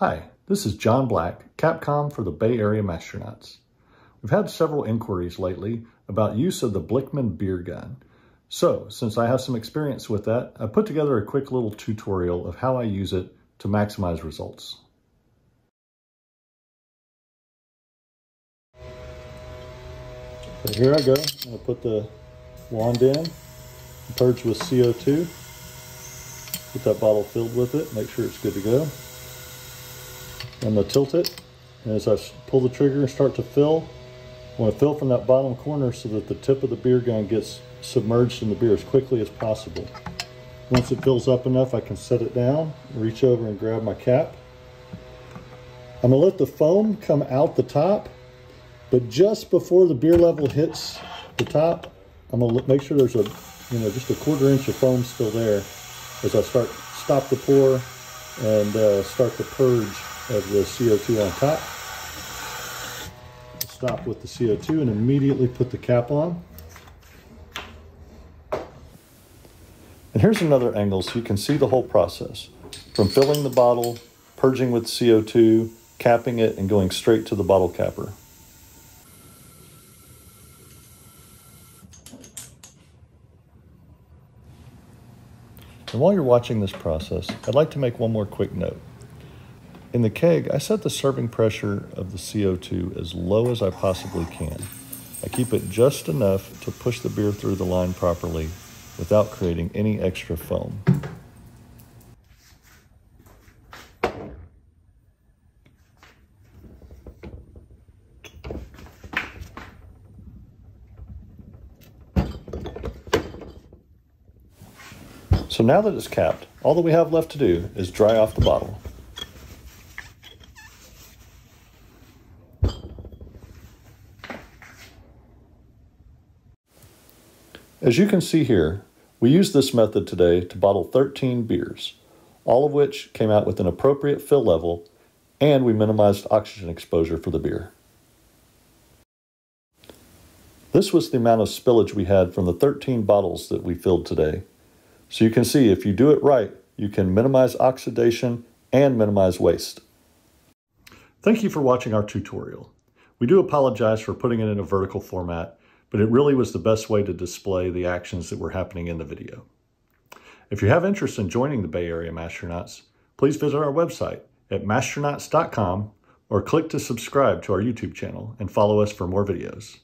Hi, this is John Black, Capcom for the Bay Area Mashtronauts. We've had several inquiries lately about use of the Blichmann beer gun. So, since I have some experience with that, I put together a quick little tutorial of how I use it to maximize results. So here I go. I'm going to put the wand in, purge with CO2, get that bottle filled with it, make sure it's good to go. I'm going to tilt it, and as I pull the trigger and start to fill, I want to fill from that bottom corner so that the tip of the beer gun gets submerged in the beer as quickly as possible. Once it fills up enough, I can set it down, reach over and grab my cap. I'm going to let the foam come out the top, but just before the beer level hits the top, I'm going to make sure there's just a 1/4 inch of foam still there as I stop the pour and start the purge of the CO2 on top. Stop with the CO2 and immediately put the cap on. And here's another angle so you can see the whole process. From filling the bottle, purging with CO2, capping it, and going straight to the bottle capper. And while you're watching this process, I'd like to make one more quick note. In the keg, I set the serving pressure of the CO2 as low as I possibly can. I keep it just enough to push the beer through the line properly without creating any extra foam. So now that it's capped, all that we have left to do is dry off the bottle. As you can see here, we used this method today to bottle 13 beers, all of which came out with an appropriate fill level, and we minimized oxygen exposure for the beer. This was the amount of spillage we had from the 13 bottles that we filled today. So you can see if you do it right, you can minimize oxidation and minimize waste. Thank you for watching our tutorial. We do apologize for putting it in a vertical format, but it really was the best way to display the actions that were happening in the video. If you have interest in joining the Bay Area Mashtronauts, please visit our website at mashtronauts.com or click to subscribe to our YouTube channel and follow us for more videos.